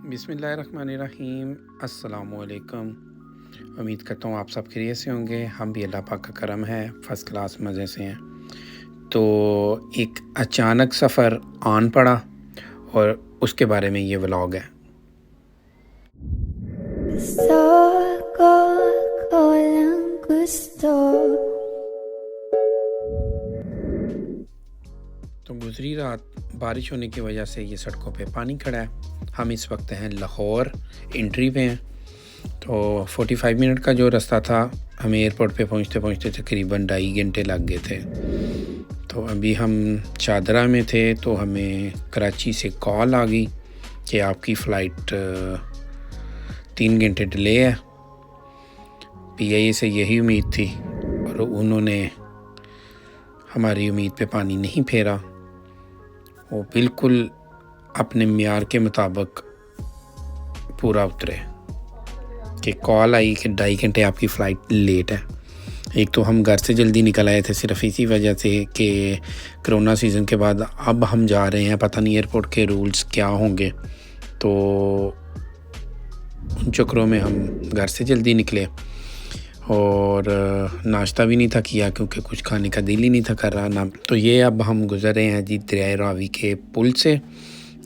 बिस्मिल्लाहिर्रहमानिर्रहीम। अस्सलामुअलैकुम। उम्मीद करता हूँ आप सब खैरियत से होंगे। हम भी अल्लाह पाक का करम है, फ़र्स्ट क्लास मज़े से हैं। तो एक अचानक सफ़र आन पड़ा और उसके बारे में ये व्लॉग है। तो गुज़री रात बारिश होने की वजह से ये सड़कों पे पानी खड़ा है। हम इस वक्त हैं लाहौर एंट्री पे हैं। तो 45 मिनट का जो रास्ता था, हमें एयरपोर्ट पे पहुंचते पहुंचते तकरीबन 2.5 घंटे लग गए थे। तो अभी हम चादरा में थे तो हमें कराची से कॉल आ गई कि आपकी फ़्लाइट 3 घंटे डिले है। PIA से यही उम्मीद थी और उन्होंने हमारी उम्मीद पे पानी नहीं फेरा। वो बिल्कुल अपने मियार के मुताबिक पूरा उतरे कि कॉल आई कि 2.5 घंटे आपकी फ़्लाइट लेट है। एक तो हम घर से जल्दी निकल आए थे सिर्फ इसी वजह से कि कोरोना सीज़न के बाद अब हम जा रहे हैं, पता नहीं एयरपोर्ट के रूल्स क्या होंगे। तो उन चक्रों में हम घर से जल्दी निकले और नाश्ता भी नहीं था किया क्योंकि कुछ खाने का दिल ही नहीं था कर रहा ना। तो ये अब हम गुज़र रहे हैं जी दरिया रावी के पुल से।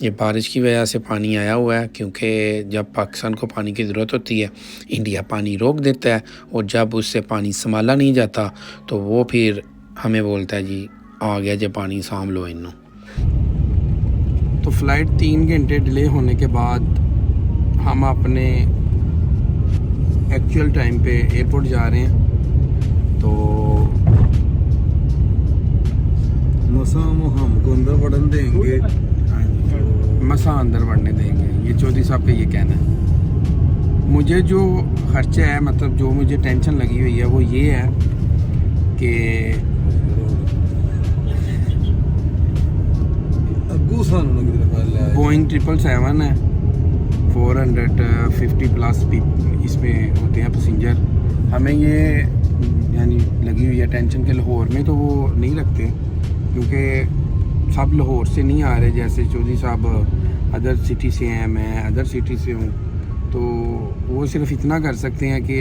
ये बारिश की वजह से पानी आया हुआ है क्योंकि जब पाकिस्तान को पानी की ज़रूरत होती है इंडिया पानी रोक देता है, और जब उससे पानी संभाला नहीं जाता तो वो फिर हमें बोलता है जी आ गया जब पानी साम लो इन्हों। तो फ़्लाइट 3 घंटे डिले होने के बाद हम अपने एक्चुअल टाइम पे एयरपोर्ट जा रहे हैं। तो हमको अंदर बढ़ने देंगे, मसा अंदर बढ़ने देंगे, ये चौधरी साहब का ये कहना है। मुझे जो खर्चा है, मतलब जो मुझे टेंशन लगी हुई है वो ये है कि बोइंग 777 है, 450 प्लस इसमें होते हैं पैसेंजर। हमें ये यानी लगी हुई है टेंशन के लाहौर में तो वो नहीं रखते क्योंकि सब लाहौर से नहीं आ रहे। जैसे चौधरी साहब अदर सिटी से हैं, मैं अदर सिटी से हूँ, तो वो सिर्फ इतना कर सकते हैं कि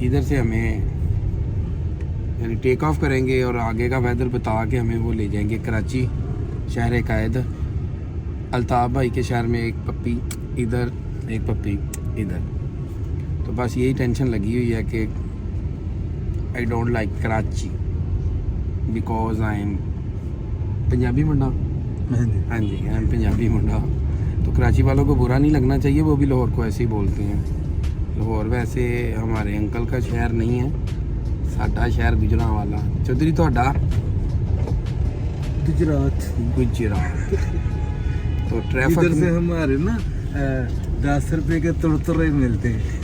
इधर से हमें यानी टेक ऑफ करेंगे और आगे का वेदर बता के हमें वो ले जाएंगे कराची शहर कायद। अल्ताफ़ भाई के शहर में एक पप्पी इधर, एक पप्पी इधर। तो बस यही टेंशन लगी हुई है कि I don't like Karachi because I am Punjabi मुंडा। हाँ जी, आई एम पंजाबी मुंडा। तो कराची वालों को बुरा नहीं लगना चाहिए, वो भी लाहौर को ऐसे ही बोलते हैं। लाहौर वैसे हमारे अंकल का शहर नहीं है, साडा शहर गुजरांवाला। चौधरी तोड़ा गुजरात। तो ट्रैफिक इधर से हमारे ना 10 रुपए के तुरतुरे मिलते हैं।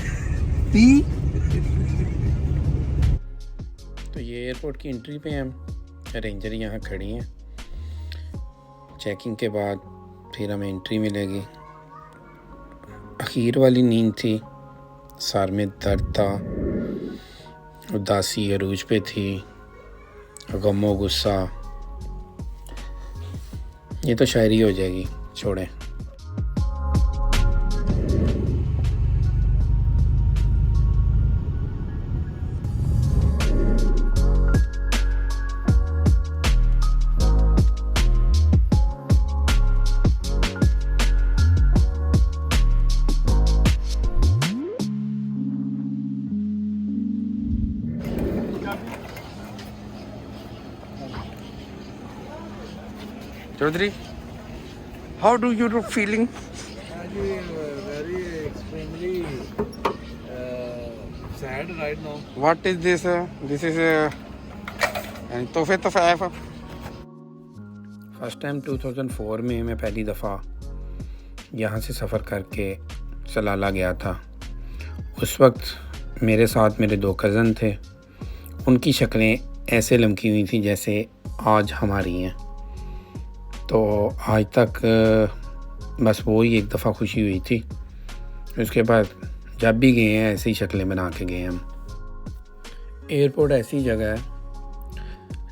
तो ये एयरपोर्ट की एंट्री पे हम रेंजर यहाँ खड़ी हैं। चेकिंग के बाद फिर हमें एंट्री मिलेगी। आखिर वाली नींद थी, सर में दर्द था, उदासी अरूज पे थी, गमो गुस्सा। ये तो शायरी हो जाएगी, छोड़ें। Chaudhary, how do you feeling? Very extremely sad right now. What is this? This is तोहफे तोहफ़। फर्स्ट टाइम 2004 में मैं पहली दफ़ा यहाँ से सफ़र करके सलाला गया था। उस वक्त मेरे साथ मेरे 2 कज़न थे। उनकी शक्लें ऐसे लमकी हुई थी जैसे आज हमारी हैं। तो आज तक बस वो ही एक दफ़ा खुशी हुई थी। उसके बाद जब भी गए हैं ऐसी शक्लें बना के गए हम। एयरपोर्ट ऐसी जगह है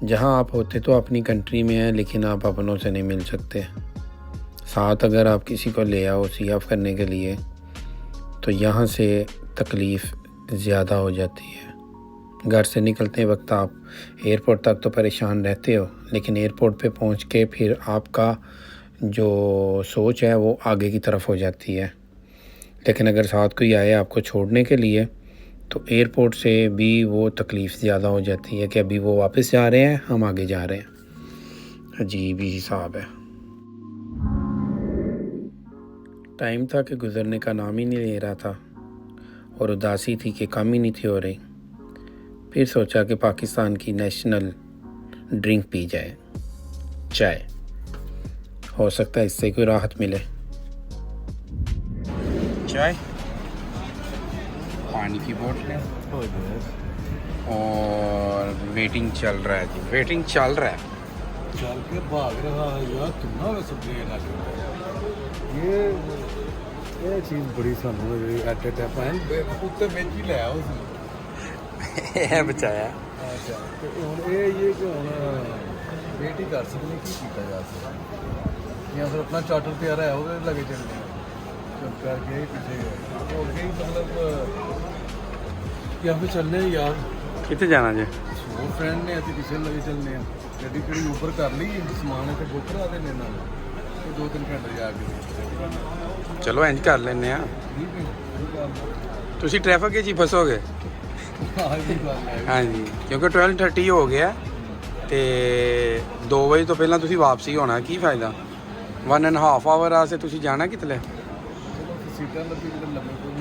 जहां आप होते तो अपनी कंट्री में हैं लेकिन आप अपनों से नहीं मिल सकते। साथ अगर आप किसी को ले आओ सी ऑफ करने के लिए तो यहाँ से तकलीफ़ ज़्यादा हो जाती है। घर से निकलते वक्त आप एयरपोर्ट तक तो परेशान रहते हो, लेकिन एयरपोर्ट पे पहुँच के फिर आपका जो सोच है वो आगे की तरफ हो जाती है। लेकिन अगर साथ कोई आए आपको छोड़ने के लिए तो एयरपोर्ट से भी वो तकलीफ़ ज़्यादा हो जाती है कि अभी वो वापस जा रहे हैं, हम आगे जा रहे हैं। अजीब ही हिसाब है। टाइम था कि गुज़रने का नाम ही नहीं ले रहा था और उदासी थी कि कम ही नहीं थी हो रही। फिर सोचा कि पाकिस्तान की नेशनल ड्रिंक पी जाए, चाय। हो सकता है इससे कोई राहत मिले। चाय, पानी की बोतलें और वेटिंग चल रहा है जी, वेटिंग चल रहा है। चल के भाग रहा है यार, कितना वे सब्जी ना ये चीज़ बड़ी सानू एट ए टाइम उत्ते बेच ही ले आओ है बचाया। अच्छा तो हुण ये कि हुण वेट ही कर सकने की कीता जा सकदा या फिर अपना चार्टर तैयार है वो लगे चलने चुप करके पीछे हो गई मतलब या फिर चलने यार कितने जाना जी? वो फ्रेंड ने अति पीछे लगे चलने गड्डी कड़ी ऊपर कर ली समान इतने बुक करा देने ना 2-3 घंटे जाके चलो इंज कर लेने आ। ठीक है तुसी ट्रैफिक के जी फसोगे। हाँ जी, क्योंकि 12:30 हो गया ਤੇ 2 ਵਜੇ ਤੋਂ ਪਹਿਲਾਂ ਤੁਸੀਂ ਵਾਪਸੀ ਹੋਣਾ, ਕੀ ਫਾਇਦਾ? 1.5 ਆਵਰ ਆਸੇ ਤੁਸੀਂ ਜਾਣਾ ਕਿਤਲੇ? ਸੀਟਾਂ ਲੱਗੀ ਜਿਹੜੇ ਲੰਮੇ ਕੋਈ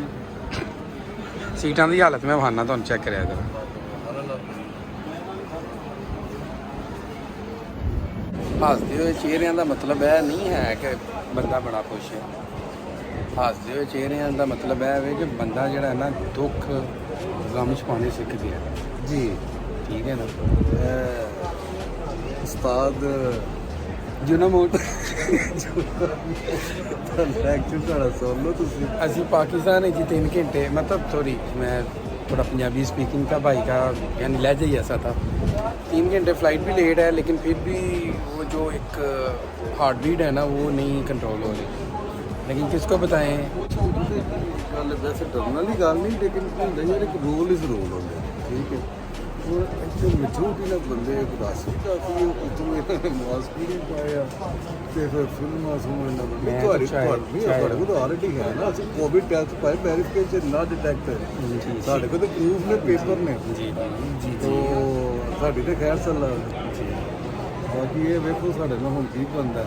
ਸੀਟਾਂ ਦੀ ਹਾਲਤ ਮੈਂ ਵਹਾਨਾ ਤੁਹਾਨੂੰ ਚੈੱਕ ਕਰਿਆ ਕਰ। ਹੱਸਦੇ ਹੋਏ ਚਿਹਰਿਆਂ ਦਾ ਮਤਲਬ ਇਹ ਨਹੀਂ ਹੈ ਕਿ ਬੰਦਾ ਬੜਾ ਖੁਸ਼ ਹੈ। ਹੱਸਦੇ ਹੋਏ ਚਿਹਰਿਆਂ ਦਾ ਮਤਲਬ ਇਹ ਹੈ ਕਿ ਬੰਦਾ ਜਿਹੜਾ ਹੈ ਨਾ ਦੁੱਖ ਗਮ ਛੁਪਾਉਣੇ ਸਿੱਖ ਗਿਆ ਜੀ। ਠੀਕ ਹੈ ਨਾ ਉਸਤਾਦ ਜੁਨਾ ਮੋਟ ਲੈਕਚਰ ਤੁਹਾਡਾ ਸੁਣ ਲਓ ਤੁਸੀਂ। ਅਸੀਂ पाकिस्तान में 3 घंटे मतलब सॉरी मैं थोड़ा पंजाबी स्पीकिंग का भाई का यानी लहजा ही ऐसा था। 3 घंटे फ्लाइट भी लेट है लेकिन फिर भी वो जो एक हार्ट बीट है ना वो नहीं कंट्रोल हो रही। लेकिन किसको बताएं। गल वैसे डरने वाली गल नहीं लेकिन होंगे यार एक रोल इज रोल होंगे ठीक है। और इतने मजबूती ना बंदे उदासी काफ़ी उतों इन्होंने मास्क भी नहीं पाया तो फिर फिल्म ਤੁਹਾਡੇ ਕੋਲ ਆਲਰੇਡੀ ਹੈ ਨਾ ਅਸੀਂ ਕੋਵਿਡ ਟੈਸਟ ਪਾਏ ਵੈਰੀਫਿਕੇਸ਼ਨ ਨਾ ਡਿਟੈਕਟ ਸਾਡੇ ਕੋਲ ਤਾਂ ਪ੍ਰੂਫ ਨੇ ਪੇਪਰ ਨੇ जी जी तो ਸਾਡੀ ਤਾਂ ਖੈਰ ਚੱਲ ਬਾਕੀ ਇਹ ਵੇਖੋ ਸਾਡੇ ਨਾਲ ਹੁਣ ਕੀ ਬਣਦਾ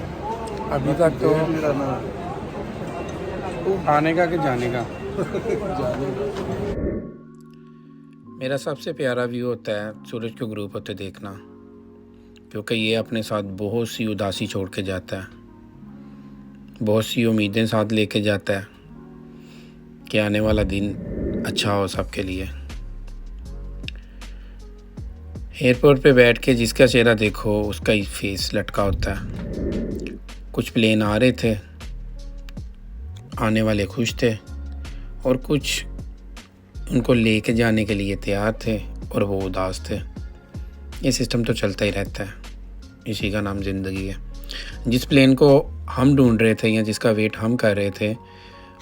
अभी तक तो ਮੇਰਾ ਨਾ आने का कि जाने का। ਜਾਣੇ मेरा सबसे प्यारा व्यू होता है सूरज को ग्रुप होते देखना, क्योंकि ये अपने साथ बहुत सी उदासी छोड़ के जाता है, बहुत सी उम्मीदें साथ लेके जाता है कि आने वाला दिन अच्छा हो सबके लिए। एयरपोर्ट पे बैठ के जिसका चेहरा देखो उसका ही फेस लटका होता है। कुछ प्लेन आ रहे थे, आने वाले खुश थे और कुछ उनको लेके जाने के लिए तैयार थे और वो उदास थे। ये सिस्टम तो चलता ही रहता है, इसी का नाम ज़िंदगी है। जिस प्लेन को हम ढूंढ रहे थे या जिसका वेट हम कर रहे थे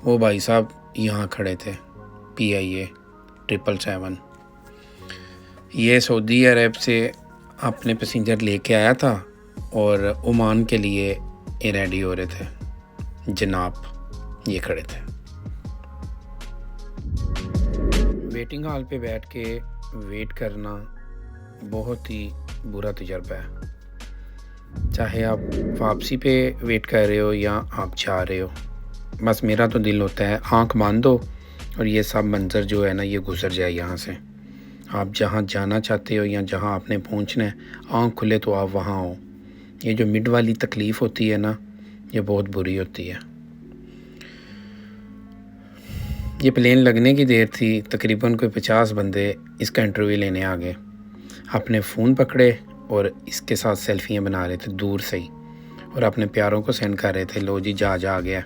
वो भाई साहब यहाँ खड़े थे, PIA 777। ये सऊदी अरब से अपने पैसेंजर लेके आया था और ओमान के लिए ये रेडी हो रहे थे। जनाब ये खड़े थे। वेटिंग हॉल पे बैठ के वेट करना बहुत ही बुरा तजर्बा है, चाहे आप वापसी पे वेट कर रहे हो या आप जा रहे हो। बस मेरा तो दिल होता है आंख बांध दो और ये सब मंज़र जो है ना ये गुजर जाए यहाँ से। आप जहाँ जाना चाहते हो या जहाँ आपने पहुँचना है, आंख खुले तो आप वहाँ हो। ये जो मिड वाली तकलीफ़ होती है ना ये बहुत बुरी होती है। ये प्लेन लगने की देर थी, तकरीबन कोई 50 बंदे इसका इंटरव्यू लेने आ गए। अपने फ़ोन पकड़े और इसके साथ सेल्फियाँ बना रहे थे दूर से ही और अपने प्यारों को सेंड कर रहे थे, लो जी जहाज आ गया।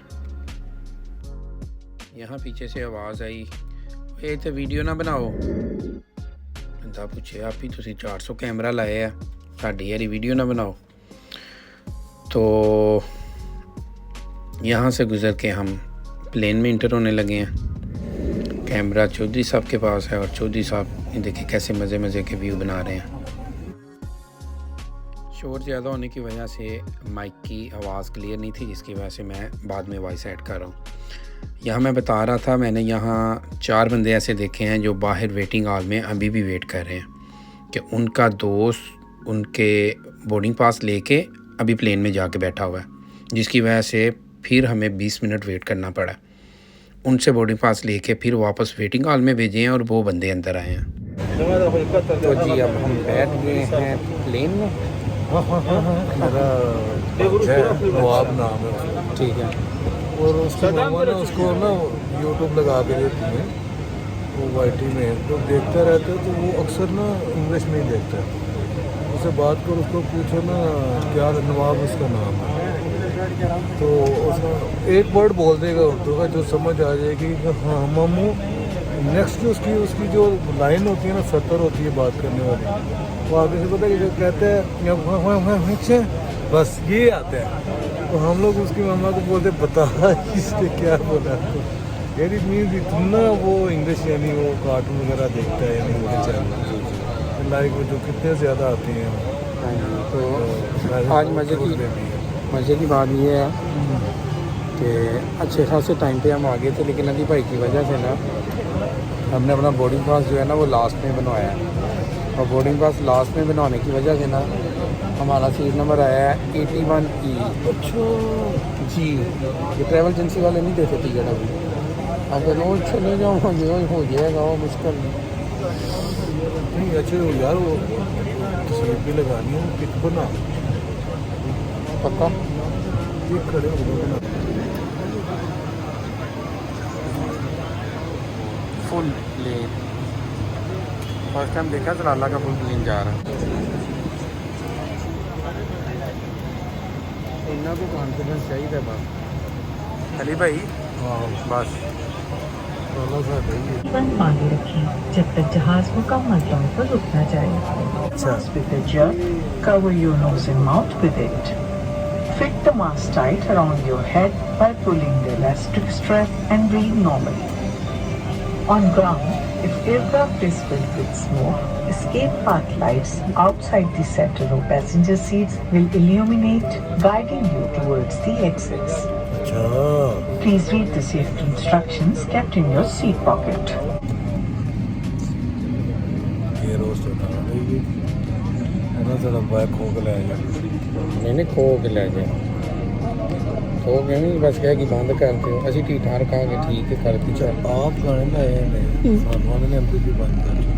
यहाँ पीछे से आवाज़ आई, ये तो वीडियो ना बनाओ। बंदा पूछे आप ही तुसी 400 कैमरा लाए है, साड़ी यारी वीडियो ना बनाओ। तो यहाँ से गुज़र के हम प्लेन में इंटर होने लगे हैं। कैमरा चौधरी साहब के पास है और चौधरी साहब ये देखिए कैसे मज़े मज़े के व्यू बना रहे हैं। शोर ज़्यादा होने की वजह से माइक की आवाज़ क्लियर नहीं थी, जिसकी वजह से मैं बाद में वॉइस ऐड कर रहा हूँ। यहाँ मैं बता रहा था, मैंने यहाँ 4 बंदे ऐसे देखे हैं जो बाहर वेटिंग हॉल में अभी भी वेट कर रहे हैं कि उनका दोस्त उनके बोर्डिंग पास लेके अभी प्लेन में जाके बैठा हुआ है, जिसकी वजह से फिर हमें 20 मिनट वेट करना पड़ा। उनसे बोर्डिंग पास लेके फिर वापस वेटिंग हॉल में भेजे हैं और वो बंदे अंदर आए हैं। तो जी अब हम बैठ गए हैं प्लेन में। मेरा नवाब नाम है, ठीक है। और उसकी मम्मा ने उसको ना यूट्यूब लगा के देती है, वो वाईटी में तो देखता रहता है, तो वो अक्सर ना इंग्लिश में ही देखता है। उससे बात कर, उसको पूछो ना क्या नवाब उसका नाम है, तो उसका एक वर्ड बोल देगा उर्दू का जो समझ आ जाएगी कि हाँ मामू। नेक्स्ट उसकी उसकी जो लाइन होती है ना, सतर होती है बात करने वाली, वो आगे से पता है कहते हैं अच्छा, बस ये आते हैं। तो हम लोग उसकी मम्मा को बोलते बता इसने क्या बोला, यानी मीन तुम ना वो इंग्लिश यानी वो कार्टून वगैरह देखता है यानी वो चैनल लाइक वो जो कितने ज़्यादा आते हैं। तो आज मज़े की बात ये है कि अच्छे खासे टाइम पे हम आ गए थे, लेकिन अली भाई की वजह से ना हमने अपना बोर्डिंग पास जो है ना वो लास्ट में बनवाया है, और बोर्डिंग पास लास्ट में बनवाने की वजह से ना हमारा सीट नंबर आया है 81E। अच्छा जी, ये ट्रैवल एजेंसी वाले नहीं देते टिकट अभी। अगर रोज़ चले जाओ हो जाएगा वो मुश्किल नहीं। अच्छे यार वो तस्वीर भी लगानी है, पिक बना पक्का पिक खड़े हो बना फुल प्लेन। फर्स्ट टाइम देखा सलाला का फुल प्लेन जा रहा है। इन्ना को कॉन्फिडेंस चाहिए बस अली भाई। हाँ बस आगे रखें जब तक जहाज मुकम्मल तौर पर रुक न जाए। With the jerk, cover your nose and mouth with it. Fit the mask tight around your head by pulling the elastic strap and breathe normally. On ground, if aircraft is filled with smoke, escape path lights outside the center row passenger seats will illuminate, guiding you towards the exits. Please read the safety instructions kept in your seat pocket. ये roast होता है ये ना थोड़ा back हो के ले आएगा। नहीं खो के ले गए, खो गए नहीं, बस क्या कि बंद कर दो असी ठीक ठाक कहांगे ठीक है कर दी चल। आप गाने लाए ने सामान ने हमको भी बंद कर दिया।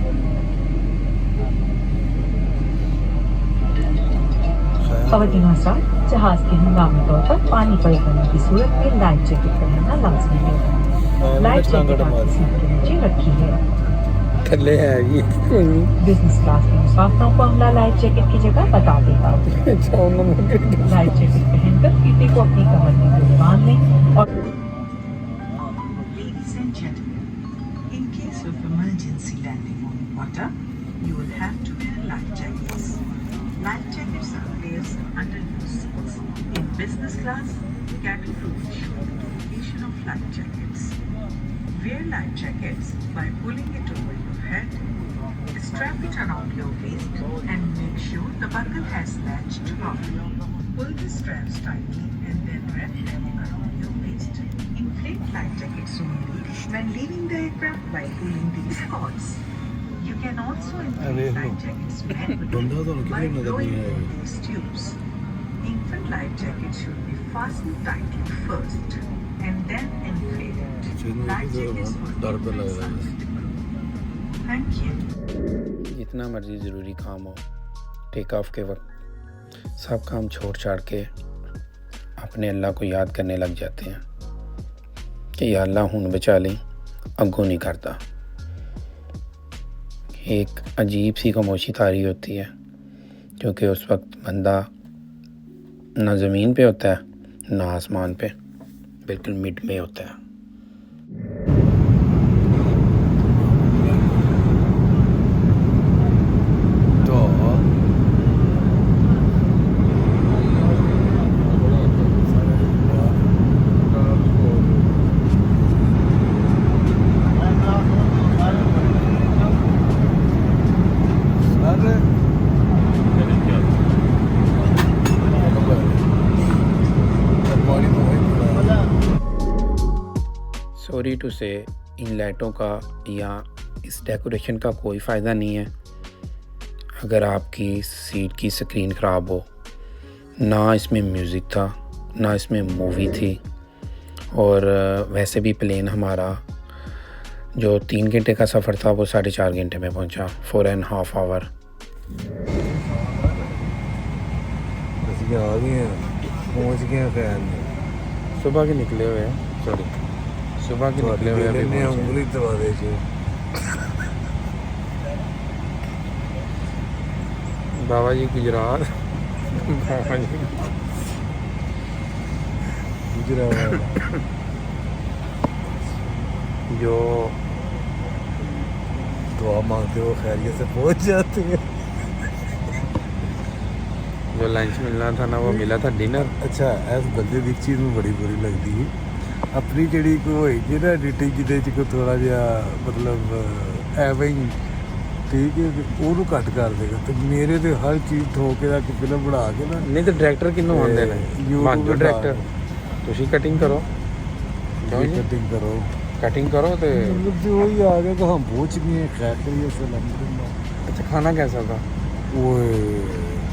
खवातीन हज़रात, जहाज के हंगामी तौर पर पानी पर उतरने की सूरत में लाइफ जैकेट पहनना लाजमी है। लाइफ जैकेट आपकी सीट के नीचे रखी है। थल्ले है ये बिजनेस क्लास के मुसाफिरों को अमला लाइफ जैकेट की जगह बता देगा। लाइफ जैकेट पहनकर फीते को अपनी कमर में गोली बांध लें और Ladies and gentlemen, in case of emergency landing on water, you will have to wear life jackets. Life jackets are placed under your seats. In business class, cabin crew will show the location of life jackets. Wear life jackets by pulling it over your head. Strap it around your waist and make sure the buckle has latched properly. Pull the straps tightly and then wrap them around your waist. Inflate life jackets only when leaving the aircraft by pulling these cords. You can also inflate life jackets manually by blowing in these tubes. Infant life jackets should be fastened tightly first and then inflated. Life jackets will be placed. Thank you. जितना मर्जी ज़रूरी काम हो, take off के वक्त सब काम छोड़ छाड़ के अपने अल्लाह को याद करने लग जाते हैं कि या अल्लाह हुन बचा लें, अगों नहीं करता। एक अजीब सी खामोशी तारी होती है, क्योंकि उस वक्त बंदा ना ज़मीन पे होता है ना आसमान पे, बिल्कुल मिड में होता है। सॉरी टू से इन लाइटों का या इस डेकोरेशन का कोई फ़ायदा नहीं है अगर आपकी सीट की स्क्रीन ख़राब हो। ना इसमें म्यूज़िक था, ना इसमें मूवी थी, और वैसे भी प्लेन हमारा जो 3 घंटे का सफ़र था वो 4.5 घंटे में पहुंचा, 4.5 आवर। ਅਸੀਂ ਆ ਗਏ ਹਾਂ, ਪਹੁੰਚ गए हैं फैन सुबह के निकले हुए हैं, सॉरी सुबह के निकले हुए अभी ने पहुंचे। उंगली दबा दे छे बाबा जी गुजरात बाबा जी गुजरात जो दुआ मांगते हो खैरियत से पहुंच जाते हैं। जो लंच मिलना था ना वो मिला था डिनर। अच्छा इस बंदे ਦੀ ਚੀਜ਼ ਨੂੰ ਬੜੀ ਬੁਰੀ ਲੱਗਦੀ ਹੈ ਆਪਣੀ ਜਿਹੜੀ ਕੋਈ ਹੋਈ ਜਿਹੜਾ ਐਡੀਟਿੰਗ ਜਿਹਦੇ ਚ ਕੋਈ ਥੋੜਾ ਜਿਹਾ ਮਤਲਬ ਐਵੇਂ ਹੀ ਠੀਕ ਹੈ ਉਹਨੂੰ ਕੱਟ ਕਰ ਦੇਗਾ ਤੇ ਮੇਰੇ ਤੇ ਹਰ ਚੀਜ਼ ਠੋਕ ਕੇ ਰੱਖ ਫਿਲਮ ਬਣਾ ਕੇ ਨਾ नहीं तो डायरेक्टर किन्नू आंदे ने YouTube बन जो पे डायरेक्टर तुसी कटिंग करो कटिंग करो कटिंग करो तो मतलब जो ही आ गया कि हम पहुंच गए खैर करिए सलाम। अच्छा खाना कैसा था? ओए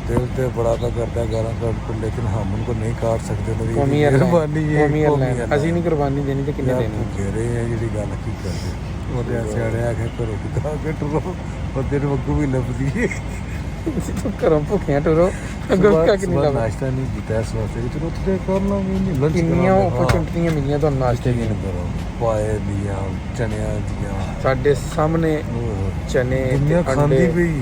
दिल तो बड़ा तो करता है गाना काट पर लेकिन हम उनको नहीं काट सकते ना कौमी मेहरबानी है कौमी एयरलाइन ਅਸੀਂ ਨਹੀਂ ਕੁਰਬਾਨੀ ਦੇਣੀ ਤੇ ਕਿੰਨੇ ਦੇਣੀ? कह रहे हैं ਜਿਹੜੀ ਗੱਲ ਕੀ ਕਰਦੇ ਉਹਦੇ ਐਸੇ ਆੜੇ ਆ ਕੇ ਘਰੋਂ ਕਿਤਾ ਕੇ ਟਰੋ ਬੰਦੇ ਨੂੰ ਅੱਗੋਂ ਵੀ ਲੱਭਦੀ ਹੈ। ਅਸੀਂ ਤਾਂ ਘਰੋਂ ਭੁੱਖਿਆਂ ਟੁਰੋ ਅੱਗੋਂ ਕੱਕ ਨਹੀਂ ਲੱਭਦਾ। ਨਾਸ਼ਤਾ ਨਹੀਂ ਕੀਤਾ ਇਸ ਵਾਸਤੇ ਚਲੋ ਉੱਥੇ ਕਰ ਲਾਂਗੇ ਨਹੀਂ ਲੰਚ ਕਿੰਨੀਆਂ ਓਪਰਚੁਨਿਟੀਆਂ ਮਿਲੀਆਂ ਤੁਹਾਨੂੰ ਨਾਸ਼ਤੇ ਦੀਆਂ। ਕਰੋ ਪਾਏ ਦੀਆਂ ਚਨਿਆਂ ਦੀਆਂ ਸਾਡੇ ਸਾਹਮਣੇ ਚਨੇ ਦੁਨੀਆ ਤੇ ਖਾਂਦੀ ਅੰਡੇ ਪਈ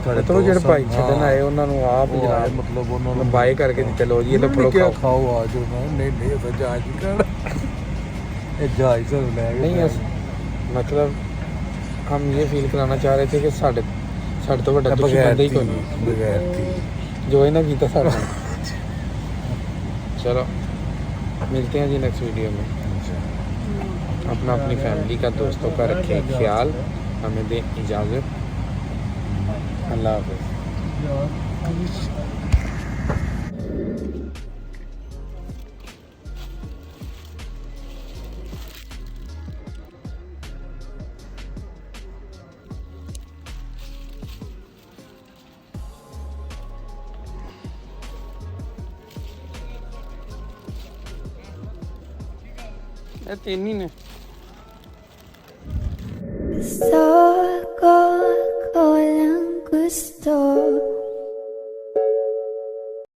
ਮਤਲਬ ਜਿਹੜੇ ਭਾਈ ਛੱਡਣ ਆਏ ਉਹਨਾਂ ਨੂੰ ਆਪ ਜਨਾਬ मतलब उन्होंने ਬਾਏ ਕਰਕੇ ਦਿੱਤੇ, ਲੋ ਜੀ ਇਹ ਲੋ ਫੜੋ क्या ਖਾਓ। खाओ आज नहीं नहीं तो जहाज ही कर ये जहाज से ले गए नहीं मतलब हम ये फील कराना चाह रहे थे कि साढ़े तो बड़ा दुखी बंदा ही कोई नहीं बगैर थी जो है ना गीता साढ़े चलो मिलते हैं जी नेक्स्ट वीडियो में। अपना अपनी फैमिली का दोस्तों का रखें ख्याल, हमें दें इजाज़त। अल्लाह हाफ़िज़। ये तीन ही ने Gusto ko lang gusto